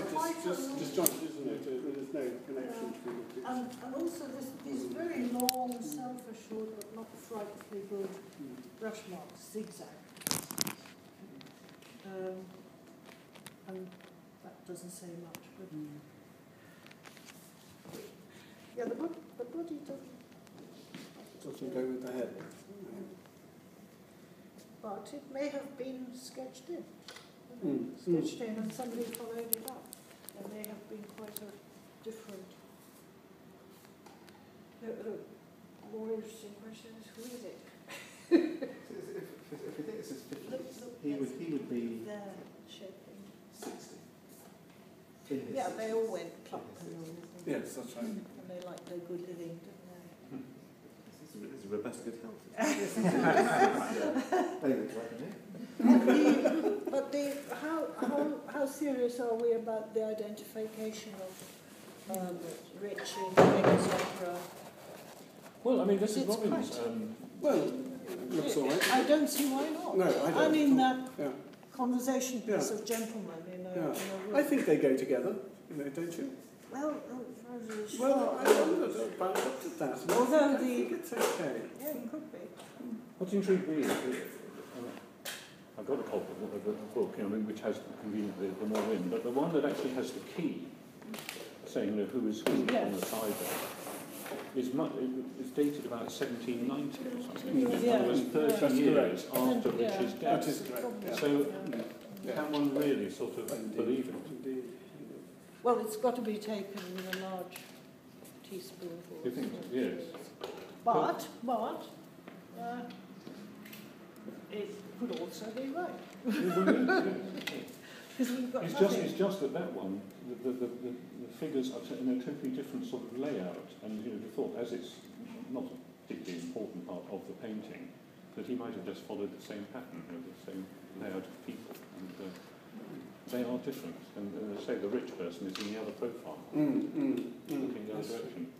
quite disjointed, isn't it? There's no connection between the two. And also these very long, self-assured but not frightfully good brush marks, zigzag. And that doesn't say much, but yeah, the body Doesn't go with the head. But it may have been sketched in. Sketched in and somebody followed it up. There may have been quite a different. More interesting question is, who is it? If it is his 50s, he would be there shaping 60. Yeah, they all went plump and all. Yes, that's right. And they liked their good living, didn't they? It's a robust good health. But how serious are we about the identification of Rich in Vegas Opera? Well, I mean, this is It's Robin's. Well, looks all right. I don't see why not. No, I don't. I mean that Yeah. conversation piece of gentlemen in a I think they go together, don't you? well, Well, I'm not about at that. Although I think it's okay. yeah, it could be. What's intrigued me is I've got a copy of the book, which has conveniently the more in, but the one that actually has the key, saying who is who on the side there, is dated about 1790 or something. Yeah. It was 30 years after Rich's death. That is correct. Yeah. So can one really sort of believe it? Indeed. Well, it's got to be taken with a large teaspoonful. You think so? Yes. But it could also be right. Because we've got It's just that one, the figures are in a totally different sort of layout, and the thought, as it's not a particularly important part of the painting, that he might have just followed the same pattern, the same layout of people, and they are different. And say the rich person is in the other profile, looking the other direction.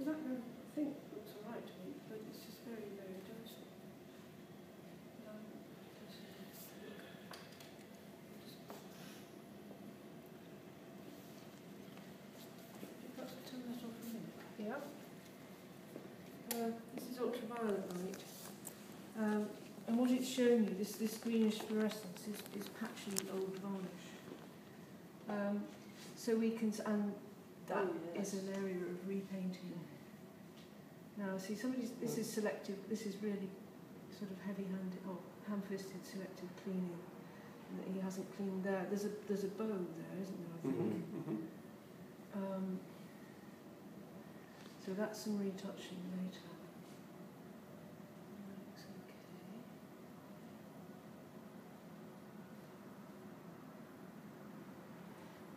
I think it looks all right to me, but it's just very, very dirty. Yeah. This is ultraviolet light, and what it's showing you, this greenish fluorescence, is patchy old varnish. So we can, and that is an area of repainting. Now, see, this is selective. This is really sort of heavy-handed, or ham-fisted selective cleaning. And he hasn't cleaned there. There's a bow there, isn't there? I think. So that's some retouching later. Looks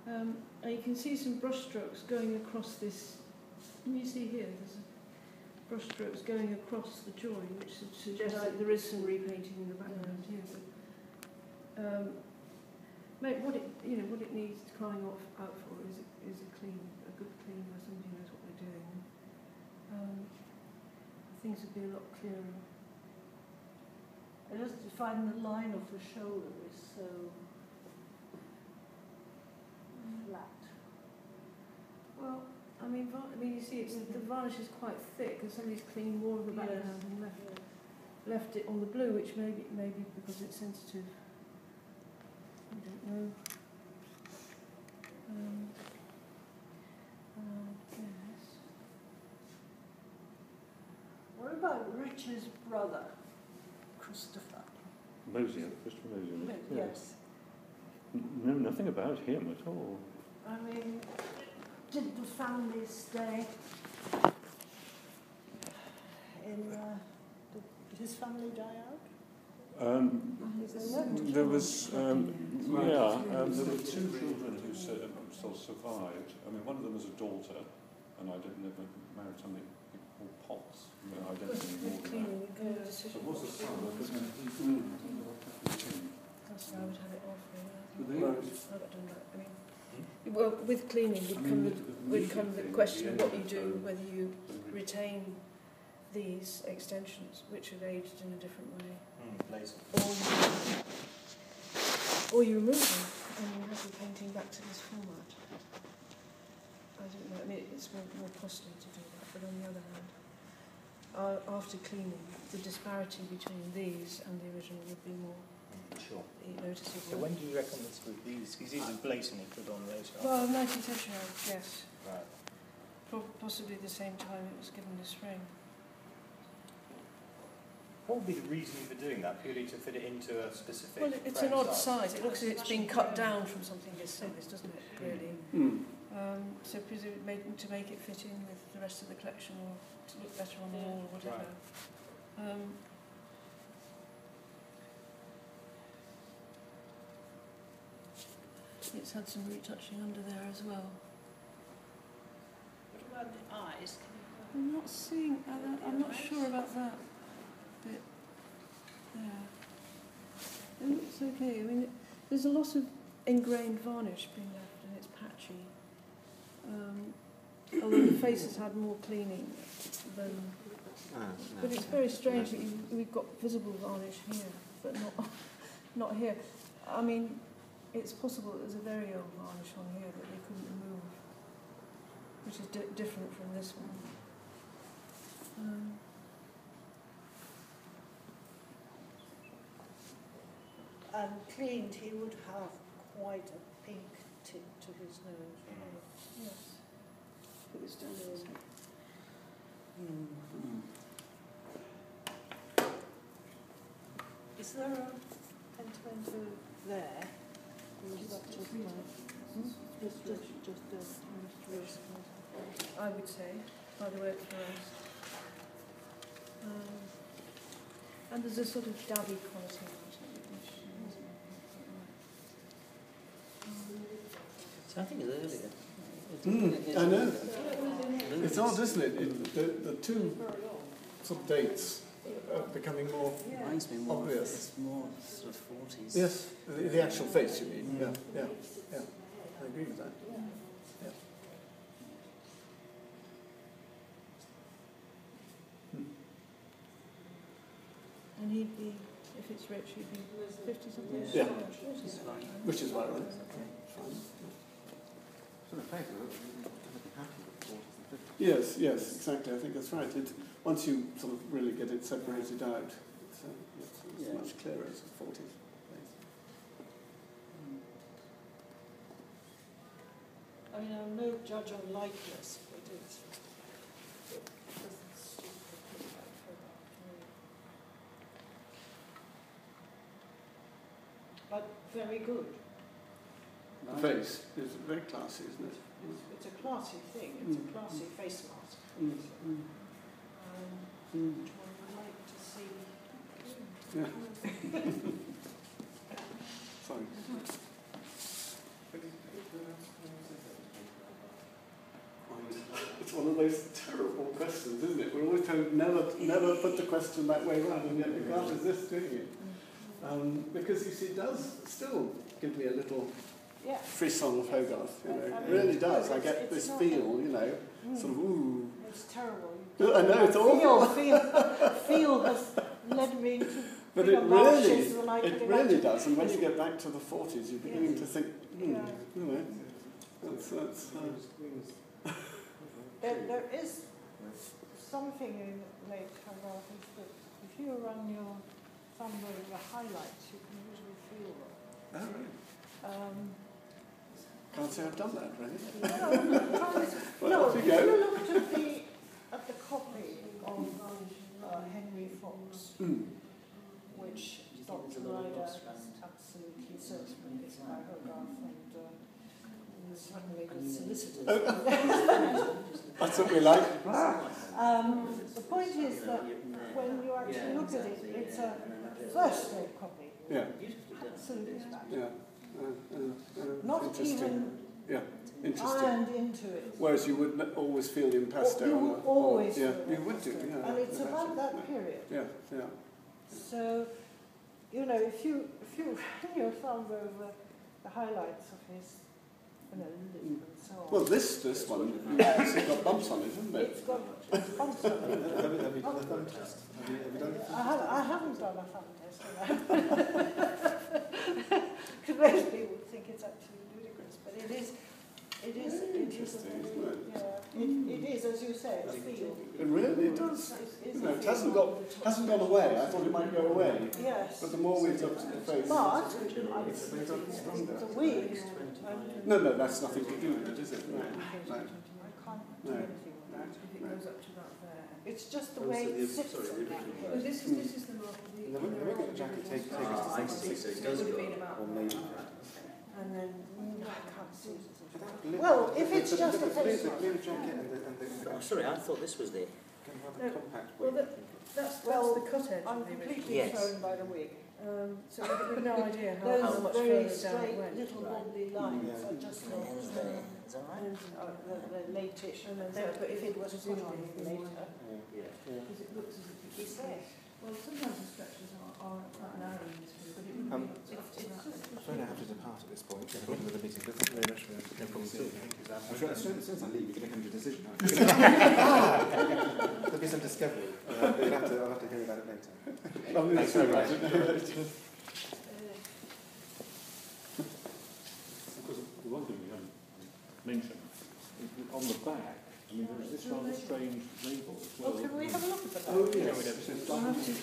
okay. And you can see some brush strokes going across this. Can you see here? There's brush strokes going across the join, which suggests that there is some repainting in the background here. But, what it needs crying out for is a good cleaner, somebody who knows what they're doing. Things would be a lot clearer. I just find the line of the shoulder is so flat. Well, I mean, you see, the varnish is quite thick, and somebody's cleaned more of the background and left it on the blue, which maybe because it's sensitive. I don't know. Yes. What about Richard's brother, Christopher? Mosier, Christopher Mosier. Yes. No, nothing about him at all. I mean, did the family stay in? Did his family die out? There was, there were two children who still survived. I mean, one of them was a daughter, and I never married somebody called Potts. I don't know any more than that. So it was a son. That's why I would have it off. Really. I got done that. I mean, well, with cleaning would come the question of what you do, whether you retain these extensions, which are aged in a different way, or you remove them and you have the painting back to this format. I don't know, I mean, it's more costly to do that, but on the other hand, after cleaning, the disparity between these and the original would be more noticeable. So when do you reckon this would be? Because these are blatantly put on later. Well, 19th century, I would guess. Right. Possibly the same time it was given this ring. What would be the reasoning for doing that? Purely to fit it into a specific Well, it's frame an odd size? size. It looks as if it's been cut down from something this size, doesn't it, really? Mm. So presumably to make it fit in with the rest of the collection or to look better on the wall or whatever. Right. It's had some retouching under there as well. What about the eyes? I'm not seeing, I'm not sure about that bit there. It looks okay. I mean, there's a lot of ingrained varnish being left and it's patchy. Although the face has had more cleaning than... But it's very strange that we've got visible varnish here, but not here. I mean, it's possible that there's a very old varnish on here that they couldn't remove, which is different from this one. And cleaned, he would have quite a pink tint to his nose. Yes. Put this down there. Is there a pentimento there? Or is that just like... I would say, by the way it's pronounced. And there's a sort of dabby quality about it, which So I think it's earlier. I know. It's odd, isn't it? The two sort of dates are becoming more Reminds me more obvious. It's more sort of 40s. Yes, the actual face, you mean? Yeah. I agree with that. Yeah. and he'd be, if it's rich, he'd be 50 something. Yeah. Which is fine. Which is right, right? So the paper, I'd be happy with 40s and 50s. Yes, exactly. I think that's right. Once you sort of really get it separated out, it's much clearer as a 40s. I mean, I'm no judge on likeness, but it doesn't suit the but very good. The face is very classy, isn't it? It's a classy thing. It's a classy face mask. Which one would like to see? Yeah. Sorry. It's one of those terrible questions, isn't it? We're always told never put the question that way round, and yet you can't resist doing it. Because you see, it does still give me a little frisson of Hogarth, you know. It really does. I get this feel, you know, sort of, ooh. It's terrible. I know, it's awful. Feel has led me to But it really does. And when you get back to the 40s, you're beginning to think, you know, that's There is something in late Hogarth is that if you run your thumb over the highlights, you can usually feel them. Oh, right. Can't say I've done that, really. No, off you if go. you looked at the copy of Henry Fox, which Dr. Ryder absolutely certain is by Hogarth and suddenly with solicitors. That's what we like. The point is that when you actually look at it, it's a first-rate copy. Yeah. Absolutely smash. Yeah. Not interesting. even Interesting. ironed into it. Whereas you would always feel the impasto. You would always yeah, feel you would do. Yeah. And it's about that period. Yeah. So, you know, if you run your thumb over the highlights of his, lip and so on. Well, this one, it's got bumps on it, hasn't it? It's got bumps on it. Have you done a thumb test? Have you done it? I haven't done a thumb test. But most people would think it's absolutely ludicrous, but it is Interesting, isn't it? Yeah, it is, as you say, it's field. It really does. You know, it hasn't gone away. I thought it might go away. Yes. But the more we looked at the face, But it's got stronger. the wig. No, that's nothing to do with it, is it? No. I can't do No. anything with that. If it goes up to that there. It's just the way it sits on that Well, head. this is the mark of the... And the way the jacket take us I to see, so it So does it would go have been up. about... or maybe. And then, I can't see. Well, if it's just a face the mask. blue jacket and the Oh, sorry, I thought this was the... can have No, a compact well, wig. That's Well, the cut edge I'm of the original. completely Yes. thrown by the wig. So we've no idea how Those much very further down it straight went. little wobbly lines Yeah. are just The ends there, is that right? the late-ish. And then But if it was put on presumably later, Yeah. Because it looks as if it's it's... there. Well, sometimes the stretches are quite narrow in this view, but it wouldn't be up to that. I'm afraid I have to depart at this point. I've got another meeting. But thank you very much for coming to. I'm sure as soon as I leave, you're going to come to a decision. There'll be some discovery. I'll have to hear about it later. Lovely to see you. Because the one thing we haven't mentioned, on the back, I mean, there's this rather strange label as well. Well, can we have a look at that? Oh, yes. We'll have to-